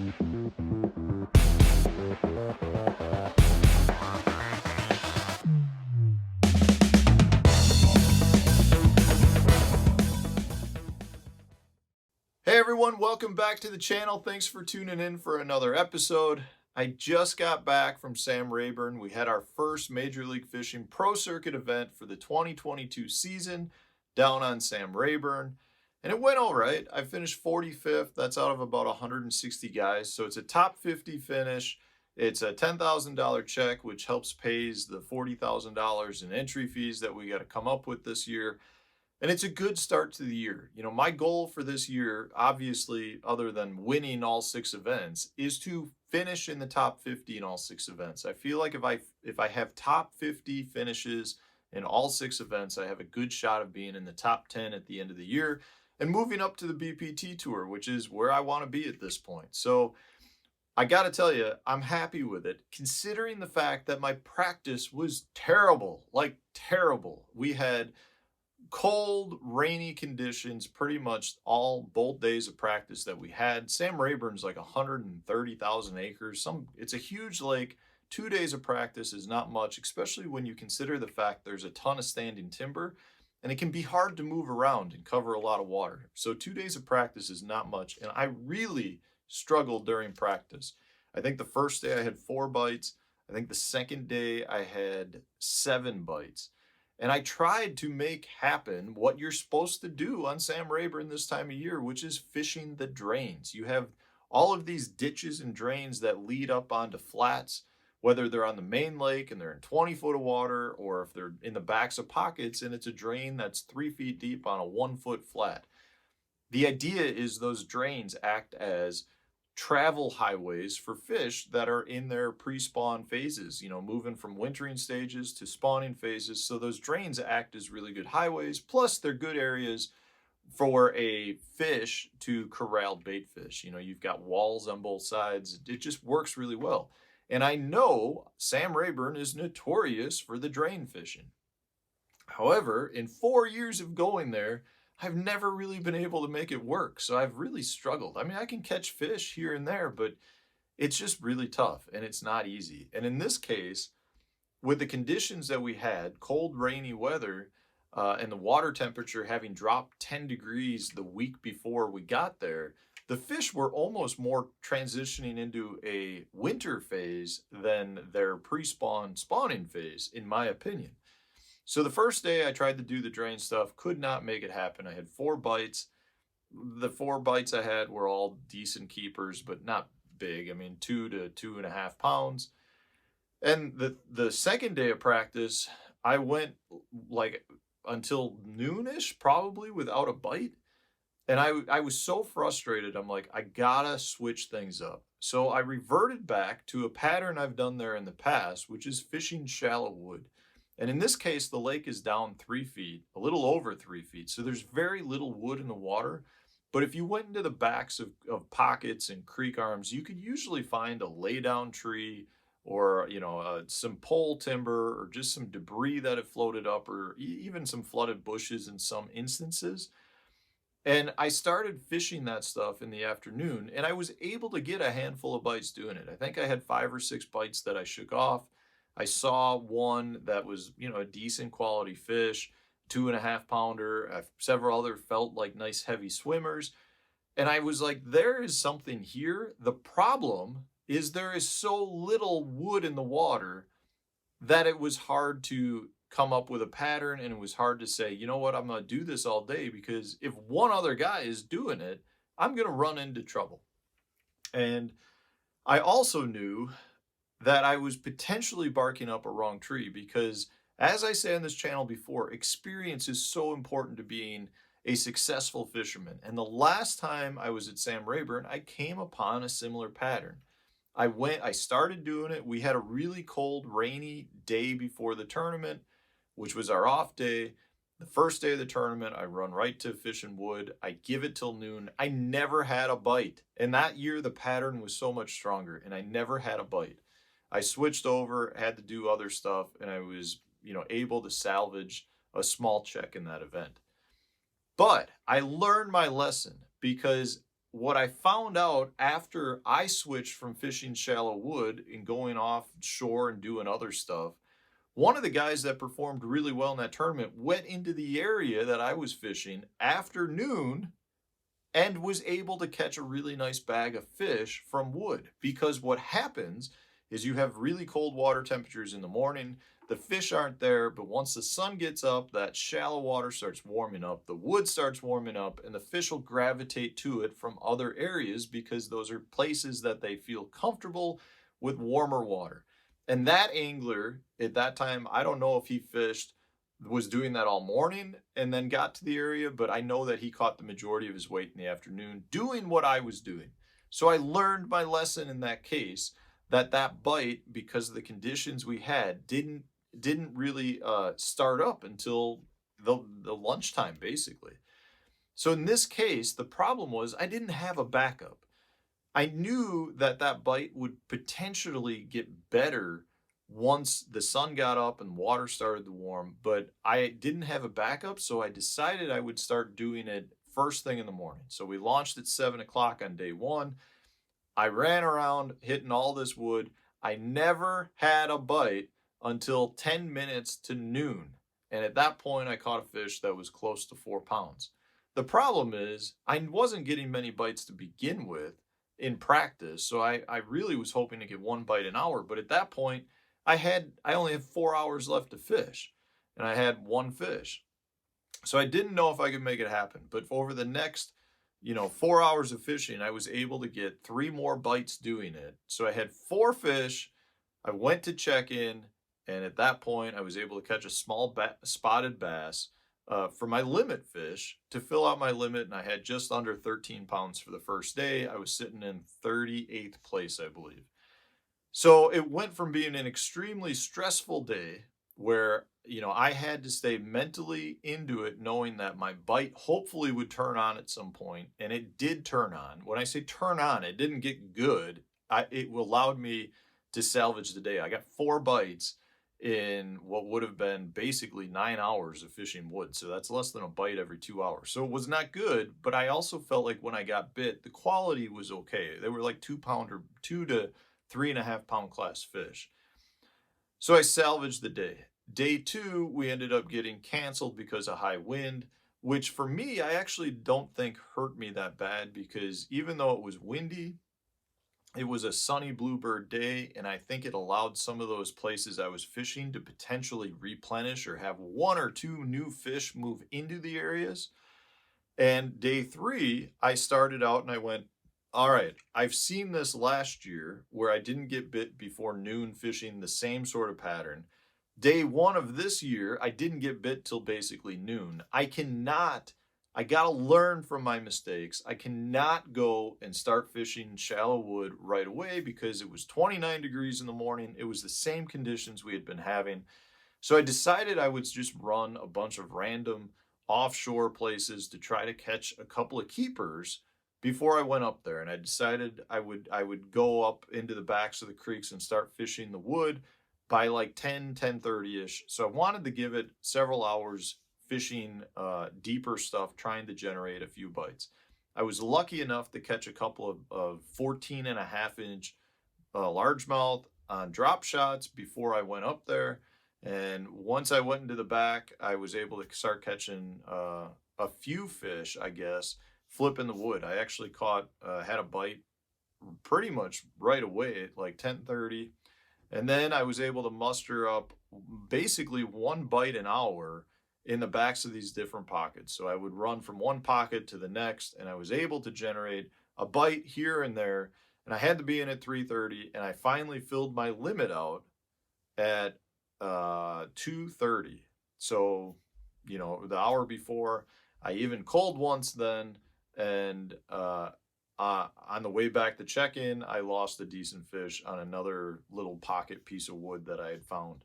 Hey everyone, welcome back to the channel. Thanks for tuning in for another episode. I just got back from Sam Rayburn. We had our first Major League Fishing Pro Circuit event for the 2022 season down on Sam Rayburn, and it went all right. I finished 45th. That's out of about 160 guys, so it's a top 50 finish. It's a $10,000 check, which helps pays the $40,000 in entry fees that we got to come up with this year. And it's a good start to the year. You know, my goal for this year, obviously, other than winning all 6 events, is to finish in the top 50 in all 6 events. I feel like if I have top 50 finishes in all 6 events, I have a good shot of being in the top 10 at the end of the year and moving up to the BPT Tour, which is where I want to be at this point. So I got to tell you, I'm happy with it, considering the fact that my practice was terrible, like terrible. We had cold, rainy conditions pretty much both days of practice that we had. Sam Rayburn's like 130,000 acres. It's a huge lake. 2 days of practice is not much, especially when you consider the fact there's a ton of standing timber and it can be hard to move around and cover a lot of water. So 2 days of practice is not much, and I really struggled during practice. I think the first day I had 4 bites. I think the second day I had 7 bites. And I tried to make happen what you're supposed to do on Sam Rayburn this time of year, which is fishing the drains. You have all of these ditches and drains that lead up onto flats, whether they're on the main lake and they're in 20 foot of water, or if they're in the backs of pockets and it's a drain that's 3 feet deep on a 1 foot flat. The idea is those drains act as travel highways for fish that are in their pre-spawn phases, you know, moving from wintering stages to spawning phases. So those drains act as really good highways. Plus, they're good areas for a fish to corral bait fish. You know, you've got walls on both sides. It just works really well. And I know Sam Rayburn is notorious for the drain fishing. However, in 4 years of going there, I've never really been able to make it work. So I've really struggled. I mean, I can catch fish here and there, but it's just really tough and it's not easy. And in this case, with the conditions that we had, cold, rainy weather, and the water temperature having dropped 10 degrees the week before we got there, the fish were almost more transitioning into a winter phase than their pre-spawn spawning phase, in my opinion. So the first day I tried to do the drain stuff, could not make it happen. I had 4 bites. The 4 bites I had were all decent keepers, but not big. I mean, 2 to 2.5 pounds. And the second day of practice, I went like until noonish, probably without a bite. And I was so frustrated. I'm like, I gotta switch things up. So I reverted back to a pattern I've done there in the past, which is fishing shallow wood. And in this case, the lake is down 3 feet, a little over 3 feet. So there's very little wood in the water. But if you went into the backs of pockets and creek arms, you could usually find a laydown tree or, you know, some pole timber or just some debris that had floated up, or even some flooded bushes in some instances. And I started fishing that stuff in the afternoon, and I was able to get a handful of bites doing it. I think I had 5 or 6 bites that I shook off. I saw one that was, you know, a decent quality fish, 2.5 pounder. Several other felt like nice heavy swimmers. And I was like, there is something here. The problem is there is so little wood in the water that it was hard to come up with a pattern, and it was hard to say, you know what, I'm going to do this all day, because if one other guy is doing it, I'm going to run into trouble. And I also knew that I was potentially barking up a wrong tree, because as I say on this channel before, experience is so important to being a successful fisherman. And the last time I was at Sam Rayburn, I came upon a similar pattern. I started doing it. We had a really cold, rainy day before the tournament, which was our off day. The first day of the tournament, I run right to fishing wood. I give it till noon. I never had a bite. And that year, the pattern was so much stronger, and I never had a bite. I switched over, had to do other stuff, and I was, able to salvage a small check in that event. But I learned my lesson, because what I found out after I switched from fishing shallow wood and going offshore and doing other stuff, one of the guys that performed really well in that tournament went into the area that I was fishing after noon and was able to catch a really nice bag of fish from wood. Because what happens is you have really cold water temperatures in the morning. The fish aren't there, but once the sun gets up, that shallow water starts warming up, the wood starts warming up, and the fish will gravitate to it from other areas because those are places that they feel comfortable with warmer water. And that angler at that time, I don't know if he fished, was doing that all morning and then got to the area, but I know that he caught the majority of his weight in the afternoon doing what I was doing. So I learned my lesson in that case, that bite, because of the conditions we had, didn't really start up until the lunchtime, basically. So in this case, the problem was I didn't have a backup. I knew that bite would potentially get better once the sun got up and water started to warm, but I didn't have a backup, so I decided I would start doing it first thing in the morning. So we launched at 7 o'clock on day one. I ran around hitting all this wood. I never had a bite until 10 minutes to noon. And at that point, I caught a fish that was close to 4 pounds. The problem is I wasn't getting many bites to begin with in practice. So I really was hoping to get one bite an hour. But at that point, I only had 4 hours left to fish, and I had one fish. So I didn't know if I could make it happen. But over the next 4 hours of fishing, I was able to get 3 more bites doing it. So I had 4 fish. I went to check in, and at that point, I was able to catch a small spotted bass for my limit fish to fill out my limit, and I had just under 13 pounds for the first day. I was sitting in 38th place, I believe. So it went from being an extremely stressful day where, I had to stay mentally into it, knowing that my bite hopefully would turn on at some point, and it did turn on. When I say turn on, it didn't get good. It allowed me to salvage the day. I got 4 bites in what would have been basically 9 hours of fishing wood. So that's less than a bite every 2 hours. So it was not good, but I also felt like when I got bit, the quality was okay. They were like 2 to 3.5 pound class fish. So I salvaged the day. Day 2, we ended up getting canceled because of high wind, which for me, I actually don't think hurt me that bad, because even though it was windy, it was a sunny bluebird day, and I think it allowed some of those places I was fishing to potentially replenish or have 1 or 2 new fish move into the areas. And day 3, I started out and I went, all right, I've seen this last year where I didn't get bit before noon fishing the same sort of pattern. Day 1 of this year, I didn't get bit till basically noon. I gotta learn from my mistakes. I cannot go and start fishing shallow wood right away because it was 29 degrees in the morning. It was the same conditions we had been having. So I decided I would just run a bunch of random offshore places to try to catch a couple of keepers before I went up there. And I decided I would go up into the backs of the creeks and start fishing the wood by like 10:30ish. So I wanted to give it several hours fishing deeper stuff, trying to generate a few bites. I was lucky enough to catch a couple of 14.5-inch largemouth on drop shots before I went up there. And once I went into the back, I was able to start catching a few fish, I guess, flipping the wood. I actually had a bite pretty much right away at like 10:30. And then I was able to muster up basically 1 bite an hour in the backs of these different pockets. So I would run from one pocket to the next, and I was able to generate a bite here and there. And I had to be in at 3:30, and I finally filled my limit out at 2:30. So, the hour before, I even culled once then, and on the way back to check-in, I lost a decent fish on another little pocket piece of wood that I had found.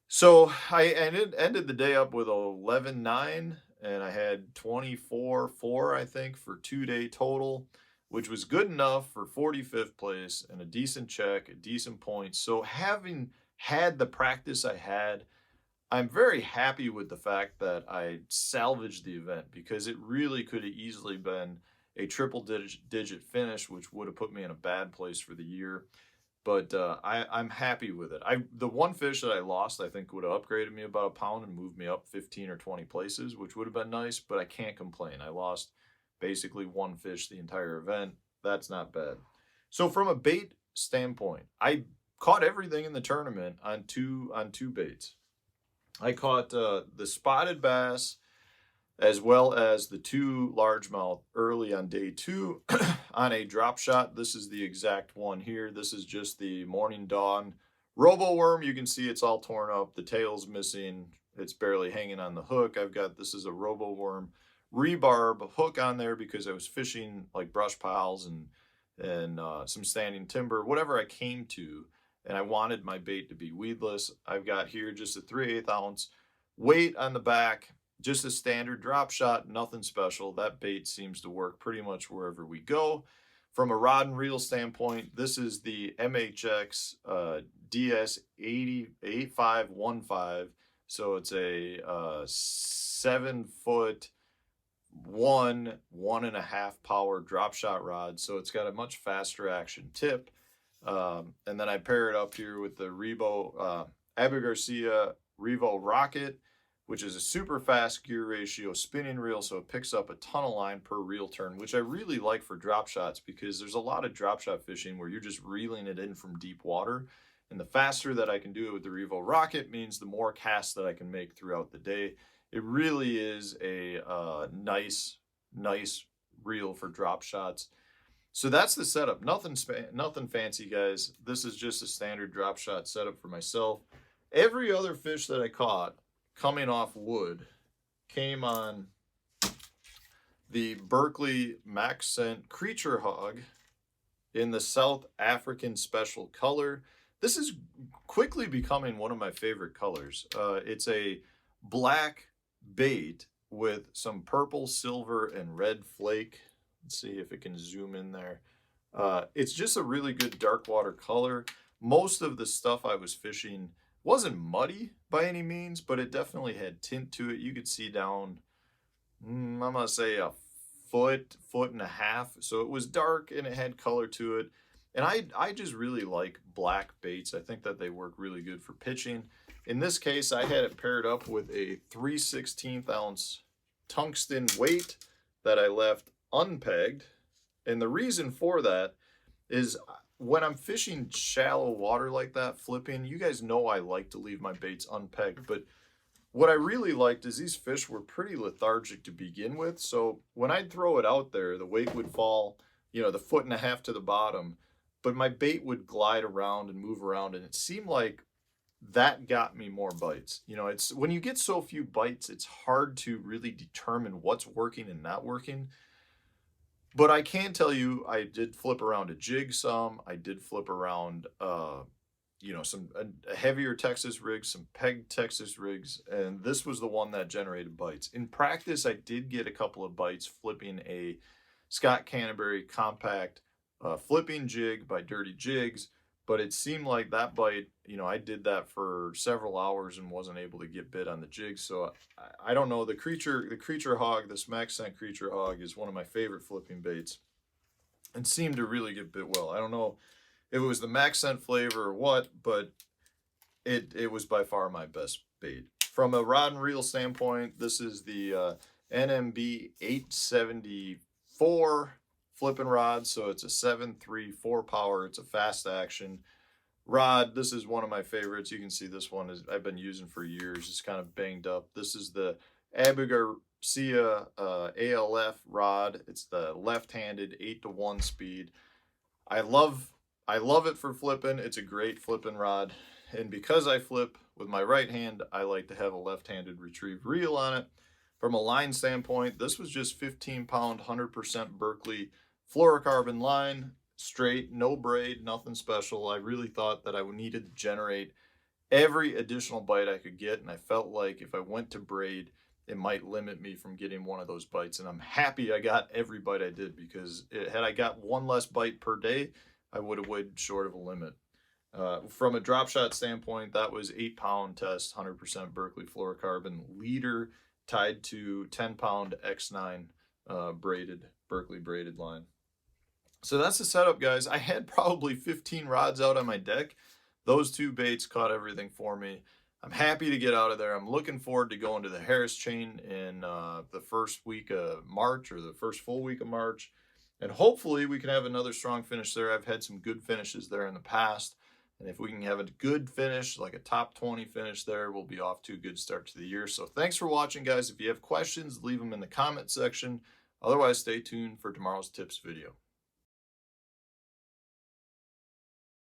So I ended the day up with 11.9, and I had 24.4, I think, for 2-day total, which was good enough for 45th place and a decent check, a decent point. So having had the practice I had, I'm very happy with the fact that I salvaged the event, because it really could have easily been a triple digit finish, which would have put me in a bad place for the year. But I'm happy with it. The one fish that I lost, I think would have upgraded me about a pound and moved me up 15 or 20 places, which would have been nice, but I can't complain. I lost basically one fish the entire event. That's not bad. So from a bait standpoint, I caught everything in the tournament on two baits. I caught the spotted bass as well as the two largemouth early on day 2 on a drop shot. This is the exact one here. This is just the Morning Dawn robo worm. You can see it's all torn up. The tail's missing. It's barely hanging on the hook. This is a robo worm rebarb hook on there because I was fishing like brush piles and some standing timber, whatever I came to, and I wanted my bait to be weedless. I've got here just a 3/8 ounce weight on the back, just a standard drop shot, nothing special. That bait seems to work pretty much wherever we go. From a rod and reel standpoint, this is the MHX DS 8515. So it's a 7-foot 1.5 power drop shot rod. So it's got a much faster action tip. And then I pair it up here with the Abu Garcia Revo Rocket, which is a super fast gear ratio spinning reel, so it picks up a ton of line per reel turn, which I really like for drop shots because there's a lot of drop shot fishing where you're just reeling it in from deep water. And the faster that I can do it with the Revo Rocket means the more casts that I can make throughout the day. It really is a nice reel for drop shots. So that's the setup. Nothing fancy, guys. This is just a standard drop shot setup for myself. Every other fish that I caught coming off wood came on the Berkeley Max Scent Creature Hog in the South African Special color. This is quickly becoming one of my favorite colors. It's a black bait with some purple, silver, and red flake. Let's see if it can zoom in there. It's just a really good dark water color. Most of the stuff I was fishing wasn't muddy by any means, but it definitely had tint to it. You could see down, I'm gonna say a foot and a half. So it was dark and it had color to it. And I just really like black baits. I think that they work really good for pitching. In this case, I had it paired up with a 3/16 ounce tungsten weight that I left unpegged. And the reason for that is when I'm fishing shallow water like that, flipping, you guys know I like to leave my baits unpegged, but what I really liked is these fish were pretty lethargic to begin with. So when I'd throw it out there, the weight would fall, the 1.5 feet to the bottom, but my bait would glide around and move around. And it seemed like that got me more bites. It's when you get so few bites, it's hard to really determine what's working and not working. But I can tell you, I did flip around a jig some. I did flip around, a heavier Texas rig, some pegged Texas rigs, and this was the one that generated bites. In practice, I did get a couple of bites flipping a Scott Canterbury compact flipping jig by Dirty Jigs, but it seemed like that bite, I did that for several hours and wasn't able to get bit on the jig. So I don't know. The creature hog, this Max Scent Creature Hog is one of my favorite flipping baits and seemed to really get bit well. I don't know if it was the Max Scent flavor or what, but it was by far my best bait. From a rod and reel standpoint, this is the NMB 874 flipping rod. So it's a 7.34 power. It's a fast action rod. This is one of my favorites. You can see this one I've been using for years. It's kind of banged up. This is the Abu Garcia ALF rod. It's the left-handed 8-to-1 speed. I love it for flipping. It's a great flipping rod. And because I flip with my right hand, I like to have a left-handed retrieve reel on it. From a line standpoint, this was just 15-pound, 100% Berkeley fluorocarbon line, straight, no braid, nothing special. I really thought that I needed to generate every additional bite I could get, and I felt like if I went to braid, it might limit me from getting one of those bites. And I'm happy I got every bite I did, because had I got one less bite per day, I would have weighed short of a limit. From a drop shot standpoint, that was 8-pound test, 100% Berkeley fluorocarbon leader tied to 10-pound X9 braided Berkeley braided line. So that's the setup, guys. I had probably 15 rods out on my deck. Those two baits caught everything for me. I'm happy to get out of there. I'm looking forward to going to the Harris chain in the first week of March, or the first full week of March. And hopefully we can have another strong finish there. I've had some good finishes there in the past. And if we can have a good finish, like a top 20 finish there, we'll be off to a good start to the year. So thanks for watching, guys. If you have questions, leave them in the comment section. Otherwise, stay tuned for tomorrow's tips video.